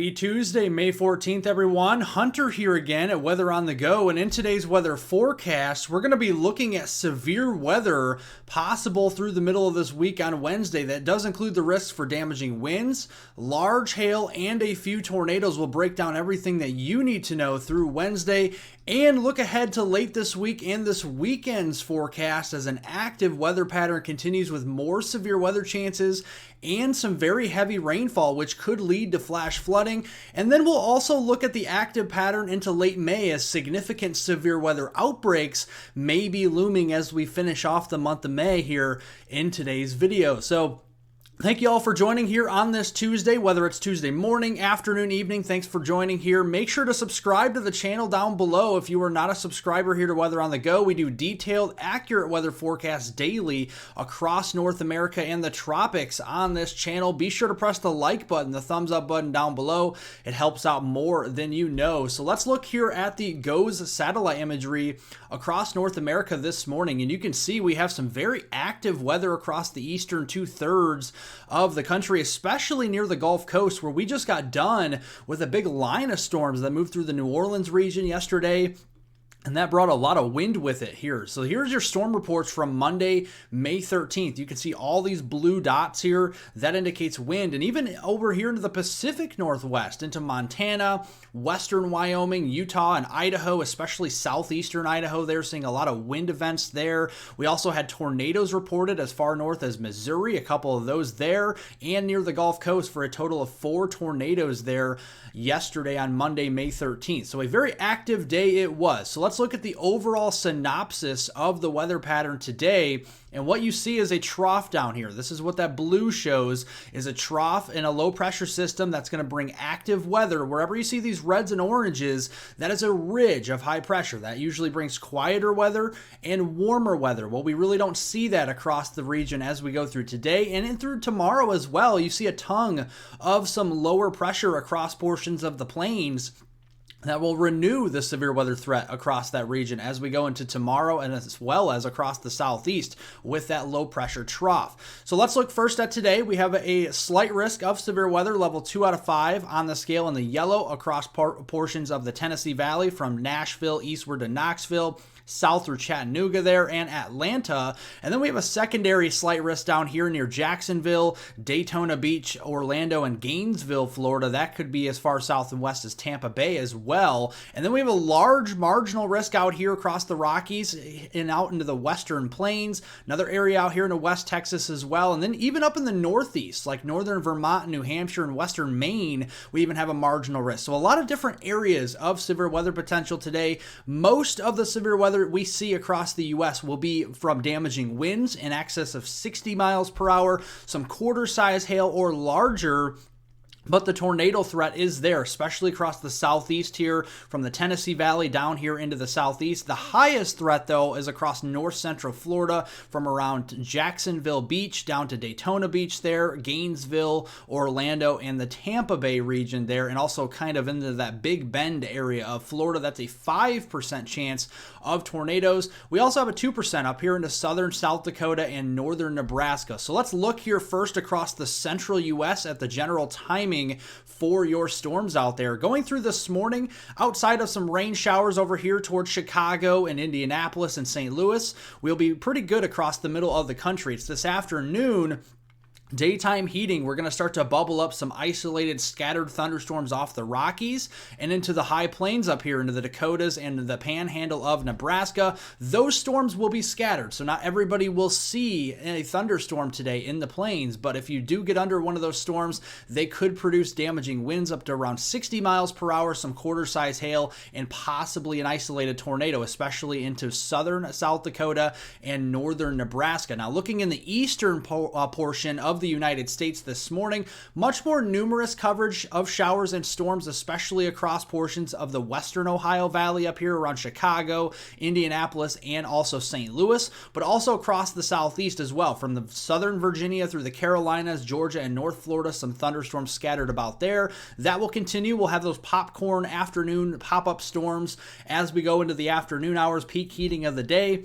Happy Tuesday, May 14th, everyone. Hunter here again at Weather on the Go, and in today's weather forecast, we're going to be looking at severe weather possible through the middle of this week on Wednesday. That does include the risks for damaging winds, large hail, and a few tornadoes. We'll break down everything that you need to know through Wednesday and look ahead to late this week and this weekend's forecast as an active weather pattern continues with more severe weather chances and some very heavy rainfall, which could lead to flash flooding. And then we'll also look at the active pattern into late May as significant severe weather outbreaks may be looming as we finish off the month of May here in today's video. So thank you all for joining here on this Tuesday, whether it's Tuesday morning, afternoon, evening. Thanks for joining here. Make sure to subscribe to the channel down below if you are not a subscriber here to Weather on the Go. We do detailed, accurate weather forecasts daily across North America and the tropics on this channel. Be sure to press the like button, the thumbs up button down below. It helps out more than you know. So let's look here at the GOES satellite imagery across North America this morning. And you can see we have some very active weather across the eastern 2/3 of the country, especially near the Gulf Coast, where we just got done with a big line of storms that moved through the New Orleans region yesterday. And that brought a lot of wind with it here. So here's your storm reports from Monday, May 13th. You can see all these blue dots here. That indicates wind. And even over here into the Pacific Northwest, into Montana, western Wyoming, Utah, and Idaho, especially southeastern Idaho, they're seeing a lot of wind events there. We also had tornadoes reported as far north as Missouri, a couple of those there, and near the Gulf Coast for a total of 4 tornadoes there yesterday on Monday, May 13th. So a very active day it was. So let's look at the overall synopsis of the weather pattern today. And what you see is a trough down here. This is what that blue shows, is a trough in a low pressure system that's going to bring active weather. Wherever you see these reds and oranges, that is a ridge of high pressure. That usually brings quieter weather and warmer weather. Well, we really don't see that across the region as we go through today and through tomorrow as well. You see a tongue of some lower pressure across portions of the plains that will renew the severe weather threat across that region as we go into tomorrow and as well as across the southeast with that low pressure trough. So let's look first at today. We have a slight risk of severe weather, level 2 out of 5 on the scale in the yellow across portions of the Tennessee Valley from Nashville eastward to Knoxville, south through Chattanooga there and Atlanta. And then we have a secondary slight risk down here near Jacksonville, Daytona Beach, Orlando, and Gainesville, Florida. That could be as far south and west as Tampa Bay as well. And then we have a large marginal risk out here across the Rockies and out into the western plains. Another area out here into West Texas as well. And then even up in the northeast, like northern Vermont, New Hampshire, and western Maine, we even have a marginal risk. So a lot of different areas of severe weather potential today. Most of the severe weather we see across the U.S. will be from damaging winds in excess of 60 miles per hour, some quarter-size hail or larger. But the tornado threat is there, especially across the southeast here, from the Tennessee Valley down here into the southeast. The highest threat, though, is across north central Florida from around Jacksonville Beach down to Daytona Beach there, Gainesville, Orlando, and the Tampa Bay region there, and also kind of into that Big Bend area of Florida. That's a 5% chance of tornadoes. We also have a 2% up here into southern South Dakota and northern Nebraska. So let's look here first across the central U.S. at the general timing for your storms out there. Going through this morning, outside of some rain showers over here towards Chicago and Indianapolis and St. Louis, we'll be pretty good across the middle of the country. It's this afternoon. Daytime heating, we're going to start to bubble up some isolated scattered thunderstorms off the Rockies and into the high plains up here into the Dakotas and the panhandle of Nebraska. Those storms will be scattered, so not everybody will see a thunderstorm today in the plains, but if you do get under one of those storms, they could produce damaging winds up to around 60 miles per hour, some quarter-size hail, and possibly an isolated tornado, especially into southern South Dakota and northern Nebraska. Now, looking in the eastern portion of the United States this morning, much more numerous coverage of showers and storms, especially across portions of the western Ohio Valley up here around Chicago, Indianapolis, and also St. Louis, but also across the southeast as well, from the southern Virginia through the Carolinas, Georgia, and North Florida, some thunderstorms scattered about there. That will continue. We'll have those popcorn afternoon pop-up storms as we go into the afternoon hours, peak heating of the day.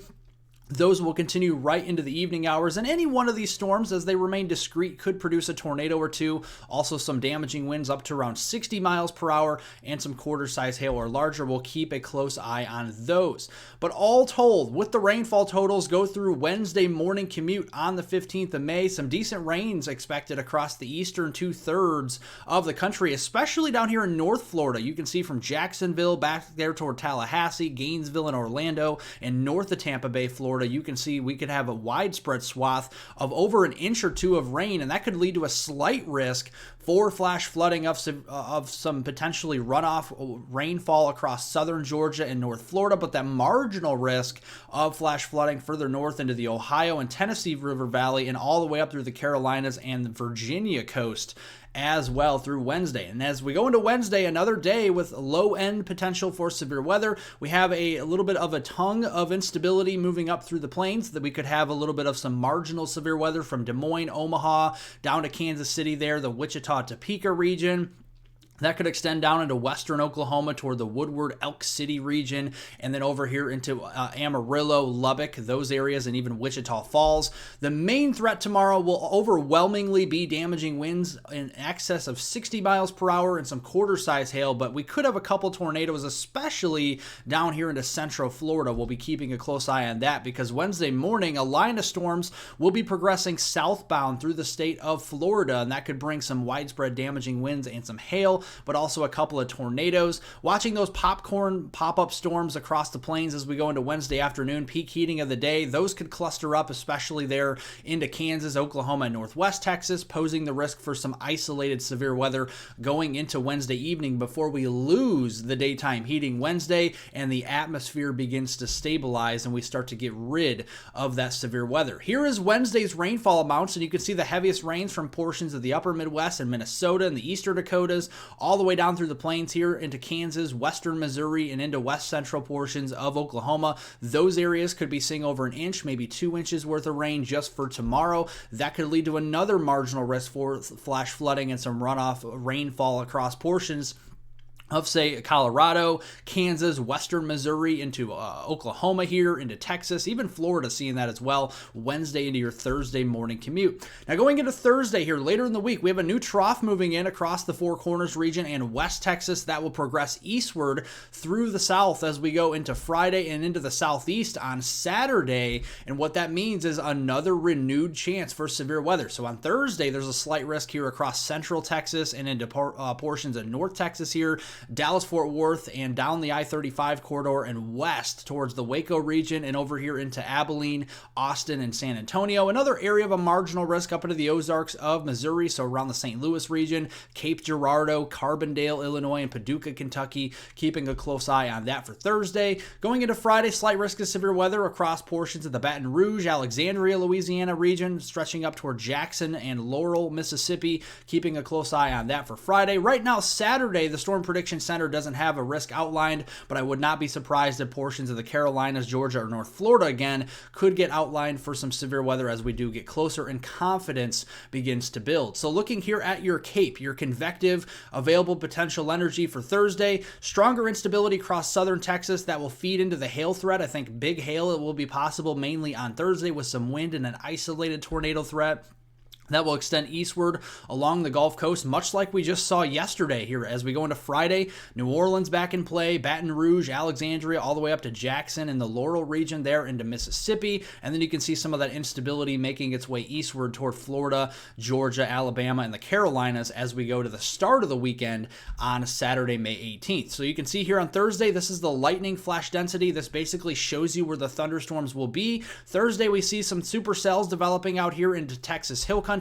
Those will continue right into the evening hours, and any one of these storms, as they remain discrete, could produce a tornado or two. Also, some damaging winds up to around 60 miles per hour and some quarter-size hail or larger. We'll keep a close eye on those. But all told, with the rainfall totals, go through Wednesday morning commute on the 15th of May. Some decent rains expected across the eastern two-thirds of the country, especially down here in North Florida. You can see from Jacksonville back there toward Tallahassee, Gainesville, and Orlando, and north of Tampa Bay, Florida. You can see we could have a widespread swath of over an inch or two of rain, and that could lead to a slight risk for flash flooding of some potentially runoff rainfall across southern Georgia and North Florida, but that marginal risk of flash flooding further north into the Ohio and Tennessee River Valley and all the way up through the Carolinas and the Virginia coast as well through Wednesday. And as we go into Wednesday, another day with low end potential for severe weather, we have a little bit of a tongue of instability moving up through the plains, that we could have a little bit of some marginal severe weather from Des Moines, Omaha, down to Kansas City there, the Wichita, Topeka region. That could extend down into western Oklahoma toward the Woodward, Elk City region, and then over here into Amarillo, Lubbock, those areas, and even Wichita Falls. The main threat tomorrow will overwhelmingly be damaging winds in excess of 60 miles per hour and some quarter-size hail, but we could have a couple tornadoes, especially down here into central Florida. We'll be keeping a close eye on that because Wednesday morning, a line of storms will be progressing southbound through the state of Florida, and that could bring some widespread damaging winds and some hail, but also a couple of tornadoes. Watching those popcorn pop-up storms across the plains as we go into Wednesday afternoon, peak heating of the day, those could cluster up, especially there into Kansas, Oklahoma, and northwest Texas, posing the risk for some isolated severe weather going into Wednesday evening before we lose the daytime heating Wednesday and the atmosphere begins to stabilize and we start to get rid of that severe weather. Here is Wednesday's rainfall amounts, and you can see the heaviest rains from portions of the upper Midwest and Minnesota and the eastern Dakotas, all the way down through the plains here into Kansas, western Missouri, and into west central portions of Oklahoma. Those areas could be seeing over an inch, maybe 2 inches worth of rain just for tomorrow. That could lead to another marginal risk for flash flooding and some runoff rainfall across portions of, say, Colorado, Kansas, western Missouri, into Oklahoma here, into Texas, even Florida seeing that as well, Wednesday into your Thursday morning commute. Now going into Thursday here, later in the week, we have a new trough moving in across the Four Corners region and West Texas that will progress eastward through the south as we go into Friday and into the southeast on Saturday, and what that means is another renewed chance for severe weather. So on Thursday, there's a slight risk here across central Texas and into portions of North Texas here, Dallas-Fort Worth, and down the I-35 corridor and west towards the Waco region and over here into Abilene, Austin, and San Antonio. Another area of a marginal risk up into the Ozarks of Missouri, so around the St. Louis region, Cape Girardeau, Carbondale, Illinois, and Paducah, Kentucky, keeping a close eye on that for Thursday. Going into Friday, slight risk of severe weather across portions of the Baton Rouge, Alexandria, Louisiana region, stretching up toward Jackson and Laurel, Mississippi, keeping a close eye on that for Friday. Right now, Saturday, the Storm Prediction Center doesn't have a risk outlined, but I would not be surprised if portions of the Carolinas, Georgia, or North Florida again could get outlined for some severe weather as we do get closer and confidence begins to build. So looking here at your CAPE, your convective available potential energy for Thursday, stronger instability across southern Texas that will feed into the hail threat. I think big hail it will be possible mainly on Thursday with some wind and an isolated tornado threat. That will extend eastward along the Gulf Coast, much like we just saw yesterday here as we go into Friday. New Orleans back in play, Baton Rouge, Alexandria, all the way up to Jackson and the Laurel region there into Mississippi. And then you can see some of that instability making its way eastward toward Florida, Georgia, Alabama, and the Carolinas as we go to the start of the weekend on Saturday, May 18th. So you can see here on Thursday, this is the lightning flash density. This basically shows you where the thunderstorms will be. Thursday, we see some supercells developing out here into Texas Hill Country.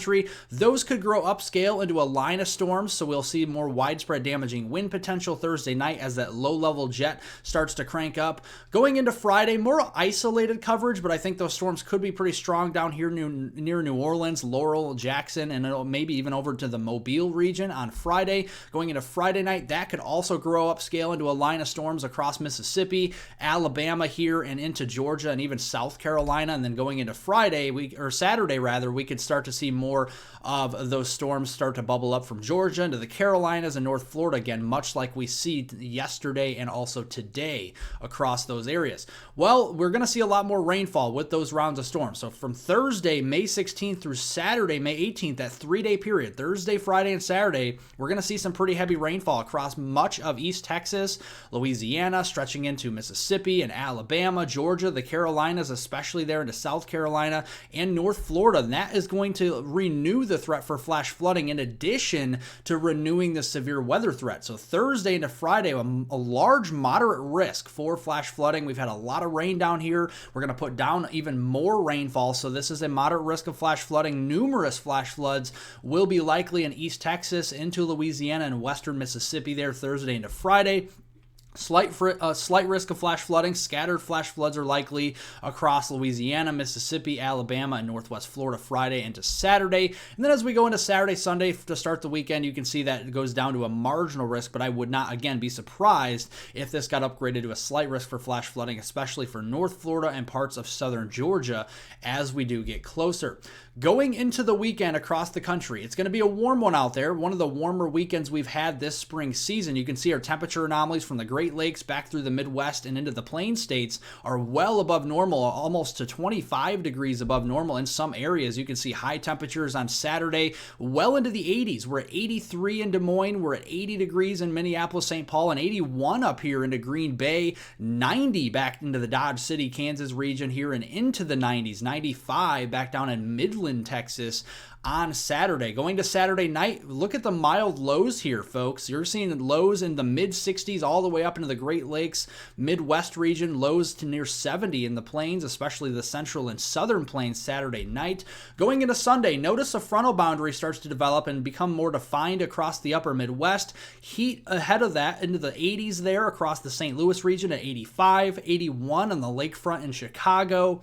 Those could grow upscale into a line of storms, so we'll see more widespread damaging wind potential Thursday night as that low-level jet starts to crank up. Going into Friday, more isolated coverage, but I think those storms could be pretty strong down here near New Orleans, Laurel, Jackson, and maybe even over to the Mobile region on Friday. Going into Friday night, that could also grow upscale into a line of storms across Mississippi, Alabama here, and into Georgia and even South Carolina. And then going into Saturday, we could start to see more of those storms start to bubble up from Georgia into the Carolinas and North Florida again, much like we see yesterday and also today across those areas. Well, we're going to see a lot more rainfall with those rounds of storms. So from Thursday, May 16th through Saturday, May 18th, that 3-day period, Thursday, Friday, and Saturday, we're going to see some pretty heavy rainfall across much of East Texas, Louisiana, stretching into Mississippi and Alabama, Georgia, the Carolinas, especially there into South Carolina, and North Florida. And that is going to renew the threat for flash flooding in addition to renewing the severe weather threat. So Thursday into Friday, a large moderate risk for flash flooding. We've had a lot of rain down here. We're going to put down even more rainfall. So this is a moderate risk of flash flooding. Numerous flash floods will be likely in East Texas, into Louisiana and western Mississippi there Thursday into Friday. Slight risk of flash flooding. Scattered flash floods are likely across Louisiana, Mississippi, Alabama, and northwest Florida Friday into Saturday. And then as we go into Saturday, Sunday to start the weekend, you can see that it goes down to a marginal risk, but I would not, again, be surprised if this got upgraded to a slight risk for flash flooding, especially for North Florida and parts of southern Georgia as we do get closer. Going into the weekend across the country, it's going to be a warm one out there, one of the warmer weekends we've had this spring season. You can see our temperature anomalies from the Great Lakes back through the Midwest and into the Plain States are well above normal, almost to 25 degrees above normal in some areas. You can see high temperatures on Saturday well into the 80s. We're at 83 in Des Moines, we're at 80 degrees in Minneapolis, St. Paul, and 81 up here into Green Bay, 90 back into the Dodge City, Kansas region here and into the 90s, 95 back down in Midland, Texas on Saturday. Going to Saturday night, look at the mild lows here, folks. You're seeing lows in the mid 60s all the way up into the Great Lakes, Midwest region, lows to near 70 in the plains, especially the central and southern plains Saturday night. Going into Sunday, notice a frontal boundary starts to develop and become more defined across the upper Midwest. Heat ahead of that into the 80s there across the St. Louis region at 85, 81 on the lakefront in Chicago.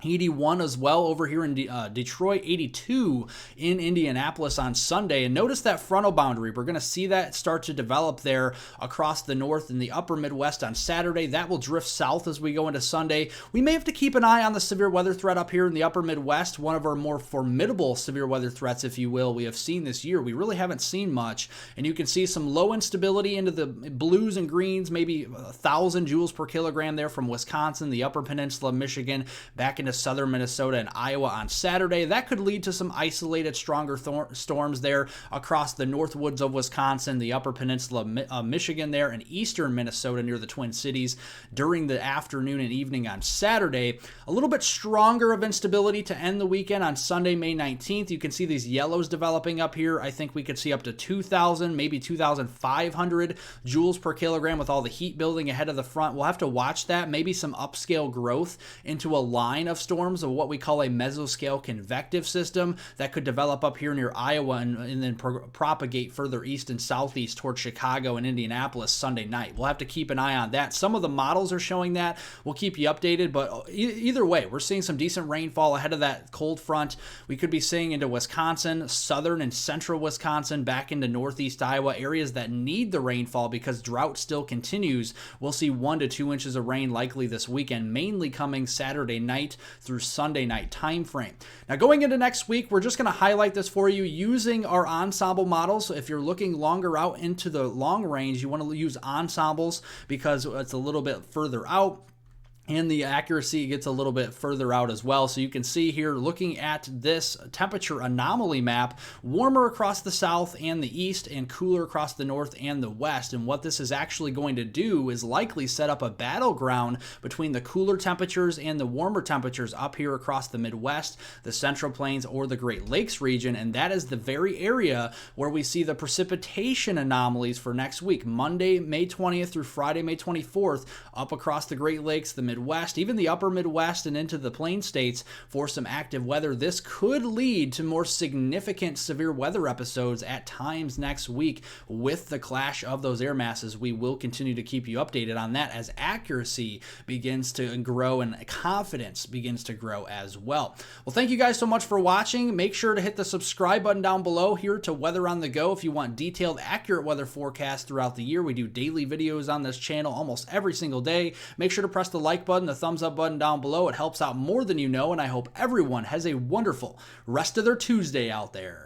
81 as well over here in Detroit, 82 in Indianapolis on Sunday. And notice that frontal boundary. We're going to see that start to develop there across the north and the upper Midwest on Saturday. That will drift south as we go into Sunday. We may have to keep an eye on the severe weather threat up here in the upper Midwest, one of our more formidable severe weather threats, if you will, we have seen this year. We really haven't seen much. And you can see some low instability into the blues and greens, maybe 1,000 joules per kilogram there from Wisconsin, the upper peninsula of Michigan, back into southern Minnesota and Iowa on Saturday. That could lead to some isolated stronger storms there across the north woods of Wisconsin, the upper peninsula of Michigan there, and eastern Minnesota near the Twin Cities during the afternoon and evening on Saturday. A little bit stronger of instability to end the weekend on Sunday, May 19th. You can see these yellows developing up here. I think we could see up to 2,000, maybe 2,500 joules per kilogram with all the heat building ahead of the front. We'll have to watch that. Maybe some upscale growth into a line of storms of what we call a mesoscale convective system that could develop up here near Iowa and then propagate further east and southeast towards Chicago and Indianapolis Sunday night. We'll have to keep an eye on that. Some of the models are showing that. We'll keep you updated, but either way, we're seeing some decent rainfall ahead of that cold front. We could be seeing into Wisconsin, southern and central Wisconsin, back into northeast Iowa, areas that need the rainfall because drought still continues. We'll see 1 to 2 inches of rain likely this weekend, mainly coming Saturday night through Sunday night time frame. Now going into next week, we're just going to highlight this for you using our ensemble models. So if you're looking longer out into the long range, you want to use ensembles because it's a little bit further out. And the accuracy gets a little bit further out as well. So you can see here, looking at this temperature anomaly map, warmer across the south and the east and cooler across the north and the west. And what this is actually going to do is likely set up a battleground between the cooler temperatures and the warmer temperatures up here across the Midwest, the Central Plains, or the Great Lakes region. And that is the very area where we see the precipitation anomalies for next week, Monday, May 20th through Friday, May 24th, up across the Great Lakes, the Midwest, even the upper Midwest and into the Plain States for some active weather. This could lead to more significant severe weather episodes at times next week with the clash of those air masses. We will continue to keep you updated on that as accuracy begins to grow and confidence begins to grow as well. Well, thank you guys so much for watching. Make sure to hit the subscribe button down below here to Weather on the Go if you want detailed, accurate weather forecasts throughout the year. We do daily videos on this channel almost every single day. Make sure to press the like like button, the thumbs up button down below. It helps out more than you know, and I hope everyone has a wonderful rest of their Tuesday out there.